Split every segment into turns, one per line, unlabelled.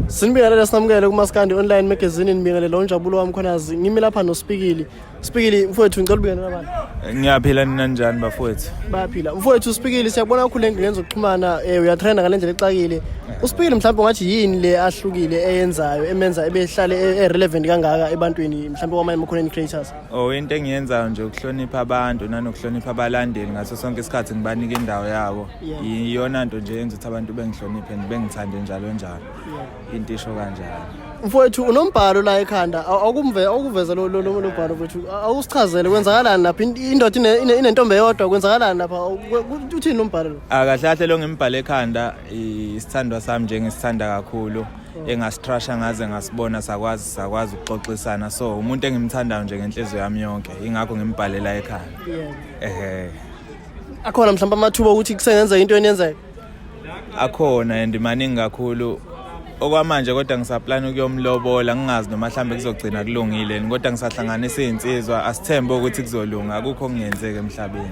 Sinibingelela sinamukele kuMaskandi online magazine nibingelela uNjabulo wami Khonazi ngimi lapha noSpikili. Spikili mfowethu ngicela ubingelela abantu.
Ngiyaphila ninanjani bafowethu?
Bayaphila. Mfowethu Spikili siyabona kakhulu engingeni zokuxhumana uyatrenda ngalendlela exakile. uSpikili mhlawumbe ngathi yini le ahlukile eyenzayo emenza ebehlale relevant kangaka ebantwini mhlawumbe kwamanye content creators?
Into engiyenzayo nje ukuhlonipha abantu nanokuhlonipha abalandeli ngaso sonke isikhathi ngibanika indawo yabo. Iyona nto nje yenza ukuthi abantu bengihloniphe bengithande njalo njalo. Into isho kanjalo.
Mfowethu unombhalo la ekhanda awukuveza lo mbhalo mfowethu awusichazele kwenzakalani lapha indoda inentombe eyodwa kwenzakalani lapha uthini umbhalo lo?
Akahlahle lo ngimbhalo ekhanda isithandwa sami nje ngisithanda kakhulu engasitrasha ngaze ngasibona sakwazi ukuxoxisana so umuntu engimthandayo nje ngenhliziyo yami yonke ingakho ngimbhalela ekhanda.
Akhona mhlawumbe amathuba ukuthi kusengenza into eniyenzayo?
Akhona and maningi kakhulu. Okwamanje kodwa ngisaplana ukuyomlobola ngingazi noma mhlambe kuzogcina kulungile kodwa ngisahlanganisa izinsizwa asithembe ukuthi kuzolunga akukho kungenzeke emhlabeni.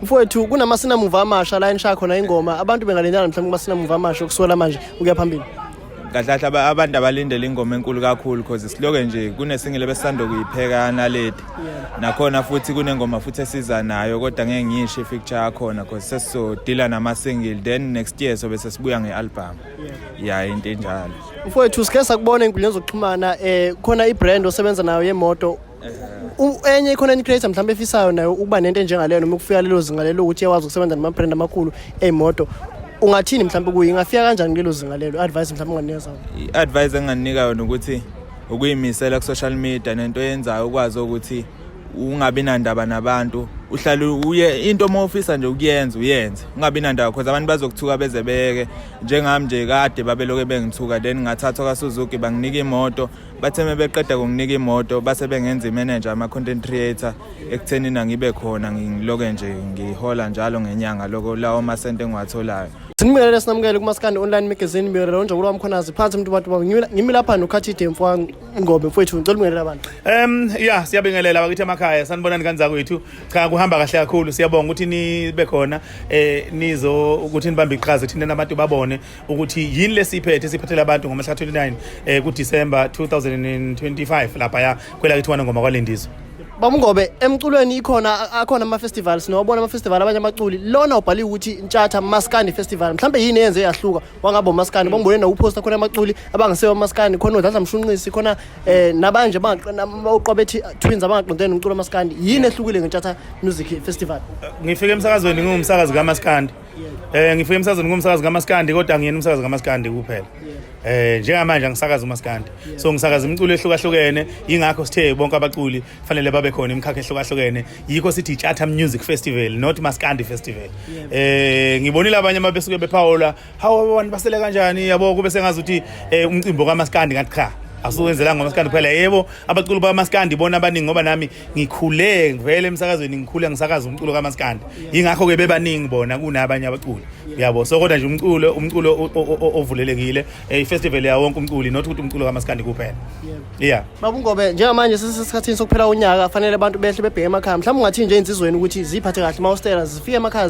Mfowethu kunamasina muva amasha la enisha khona ingoma abantu bengalendana mhlawumbe kumasina muva amasha ukusola manje ukuya phambili.
Kahle abantu abalindele ingoma enkulu kakhulu because siloke nje kunesingile besisando kuyipheka naleti nakhona futhi kunengoma futhi esiza nayo kodwa ngeke ngisho ifeature yakhona because sesizodila nama single then next year sobe sesibuya ngealbum. Into enjalo.
Mfowethu sike sakubona enkundleni zokuxhumana khona ibrand osebenza nayo yemoto. Enye content creator mhlawumbe efisayo nayo ukuba nento enjengaleyo noma ukufika lelo zinga lelo ukuthi yawazi ukusebenza nama brand amakhulu emoto. Ungathini mhlawumbe kuyingafika kanjani lelo zinga lelo advice mhlawumbe unganika yona?
Advice enganinika yona ukuthi ukuyimisela ku social media nento yenzayo ukwazi ukuthi ungabi nandaba nabantu uhlala uye into mawufisa nje ukuyenza uyenze ungabi nandaba because abantu bazokuthuka bezebeke njengami nje kade babeloke bengithuka then ngathathwa kaSuzuki banginika imoto bathe mebeqeda kunginika imoto base bengenza imanager ama content creator ekuthenini ngibe khona ngiloke nje ngihola njalo ngenyanga lokho lawo amasente engiwatholayo.
Sinibingelela sinamukele kuMaskandi online magazine nibingelela uNjabulo wami Khonazi phansi umuntu bathu ngimi lapha noKhathide mfowethu Ngombe mfowethu ngicela ubingelela abantu.
Siyabingelela bakithi emakhaya sanibonani kanza kwethu cha kuhamba kahle kakhulu siyabonga ukuthi nibe khona nizo ukuthi nibambe iqhaza thina nabantu babone ukuthi yini lesiphathela abantu ngomhla 29 ku December 2025 lapha ya kwela kithi wana ngoma kwalendizo.
Bamngobe emculweni ikhona akhona ama festivals nowabona ama festival abanye amaculi lona ubhaliwe ukuthi Ntshatha Maskandi Festival mhlambe yini yenze yahluka wangabo Maskandi bambone na uposta khona amaculi abangasewa Maskandi khona uDladla Mshunqisi khona nabanje baqobethi twins abangaqondene umculo Maskandi yini ehlukile ngeNtshatha Music Festival?
Ngifike emsakazweni ngumsakazi kaMaskandi ngifike emsakazweni ngumsakazi kaMaskandi kodwa ngiyena umsakazi kaMaskandi kuphela. Njengamanje ngisakaza uMaskandi so ngisakaza imculo ehlukahlukene ingakho sithe bonke abaculi fanele babe khona imkhakha ehlukahlukene yikho sithi Ntshatha Music Festival not Maskandi Festival. Ngibonile abanye ababesuke bephawula hawo abantu basele kanjani yabo kube sengazi ukuthi umcimbi kaMaskandi ngathi cha asuwenzela ngoMaskandi phela yebo abaculi baMaskandi bona abaningi ngoba nami ngikhule ngivele emsakazweni ngikhule ngisakaza umculo kaMaskandi ingakho ke bebaningi bona kunabanye abaculi yabo so kodwa nje umculo ovulelekile ifestival ya wonke umculi not ukuthi umculo kaMaskandi kuphela.
Babungobe njengamanje sesisikhathini sokuphela unyaka fanele abantu behle bebheke emakhaya mhlawumbe ungathi nje insizweni ukuthi ziphathe kahle mawustela zifike emakhaya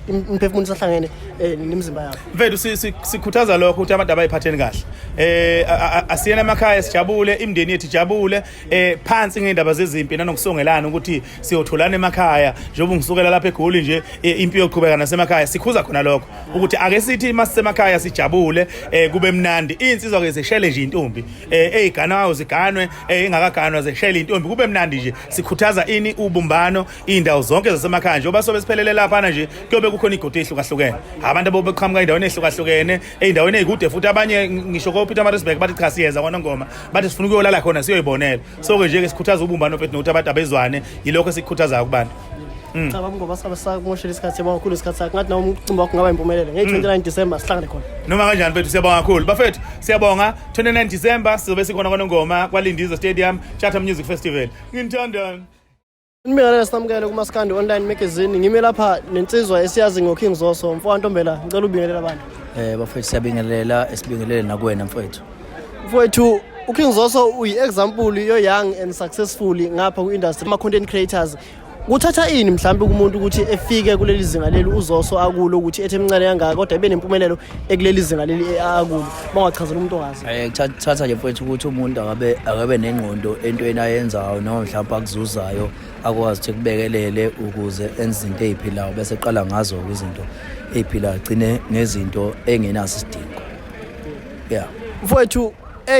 imphefumulo sahlangene nemizimba yabo.
Mfethu sikhuthaza lokho ukuthi abantu abayiphatheni kahle asiyena emakhaya sijabule imndeni yethu ijabule phansi ngendaba zezimpi nanokusongelana ukuthi siyotholana emakhaya njengoba ngisukela lapha eGoli nje impi yoqhubeka nasemakhaya sikhuza khona lokho ukuthi ake sithi masisemakhaya sijabule kube mnandi insizwa ke zeshele nje intombi eziganwayo ziganwe engakaganwa zeshele intombi kube mnandi nje sikhuthaza ini ubumbano indawo zonke zasemakhaya njengoba sobe siphelele lapha nje kuyobe kukhona igodi ehlukahlukene abantu abobeqhamuka indawo ehlukahlukene eindaweni ezikude futhi abanye ngisho ko Peter Marisburg bathi cha siyeza kona ngoma bathi sifuna ukuyolala khona siyoyibonela so ke nje ke sikhuthaza ubumbano mfethu nokuthi abantu abezwane yilokho esikhuthaza kubantu.
Cha babungoba sakumoshela isikhathi siyabonga kakhulu isikhathi sakho ngathi nawo umcimbi wakho ngaba impumelelo nge-29 December sihlangane khona
noma kanjani mfethu siyabonga kakhulu bafethu siyabonga 29 December sizobe sikhona kona ngoma kwaLindizo Stadium Ntshatha Music Festival nginithandani.
Nibingelela sinamukele kuMaskandi online magazine ngime lapha nensizwa esiyazi ngoKing Zoso mfowethu Ntombela ngicela ubingelela abantu.
Bafethu siyabingelela esibingelele nakuwena mfowethu.
Mfowethu uKing Zoso uyi-example yo young and successful ngapha ku-industry ama content creators kuthatha ini mhlawumbe kumuntu ukuthi efike kuleli zinga leli uzoso akulo ukuthi ethe emncane kangaka kodwa ebe nempumelelo ekuleli zinga leli akulo bangachazela umuntu ongazi
kuthatha nje mfethu ukuthi umuntu akabe nengqondo entweni ayenzayo noma mhlawumbe akuzuzayo akwazi ukuthi kubekelele ukuze enze izinto eziphilayo bese eqala ngazo izinto eziphilayo agcine ngezinto engenaso isidingo
mfowethu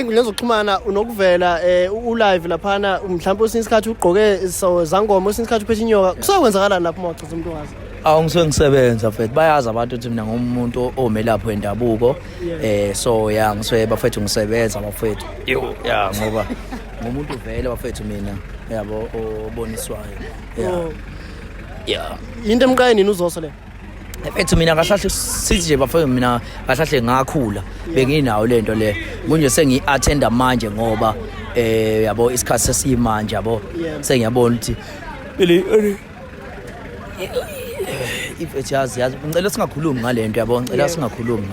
ngizoxhumana unokuvela ulive laphana mhlawumbe usinye isikhathi ugqoke zangoma usinye isikhathi uphethe inyoka kusakwenzakalani lapho uma uchaza umuntu ongazi
ngisuke ngisebenza mfethu bayazi abantu ukuthi mina ngumuntu omelapho wendabuko so ngisuke bafethu ngisebenza bafethu ngoba ngumuntu vele bafethu mina yabo oboniswayo
into emqaye nini uzoso le
mfethu mina kahlahle sithi nje bafethu mina kahlahle ngakhula benginawo lento le kunje sengi-attenda manje ngoba yabo isikhathi sesiyimanje yabo sengiyabona ukuthi ifethu yazi ngicela singakhulumi ngale nto yabo ngicela singakhulumi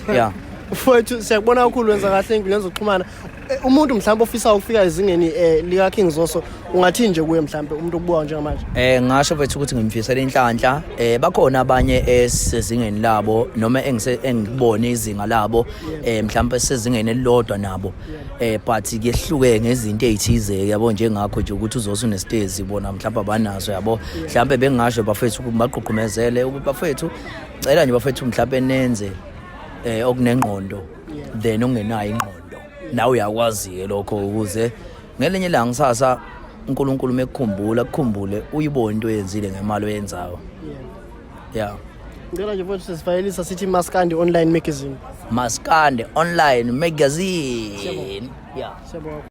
ngayo
mfowethu siyakubona kakhulu wenza kahle ey'nkundleni zokuxhumana umuntu mhlawumbe ofisa ukufika ezingeni lika King Zoso ungathi nje kuye mhlawumbe umuntu okubuka njengamanje
ngasho mfethu ukuthi ngimfisela inhlanhla bakhona abanye esezingeni labo noma engibone izinga labo mhlawumbe sezingeni elilodwa nabo but kuyehluke ngezinto ezithize yabo njengakho nje ukuthi uzoso unesitezi bona mhlawumbe abanazo yabo mhlawumbe bengasho bafethu baqhuqhumezele bafethu cela nje bafethu mhlawumbe nenze okunengqondo then ongenayo ingqondo nawe uyakwazi lokho ukuze ngelinye ilanga sasa uNkulunkulu mekukhumbule uyibone into oyenzile ngemali oyenzayo
ngicela nje mfowethu sesifayelisa sithi Maskandi Online Magazine
Maskandi Online Magazine
siyabonga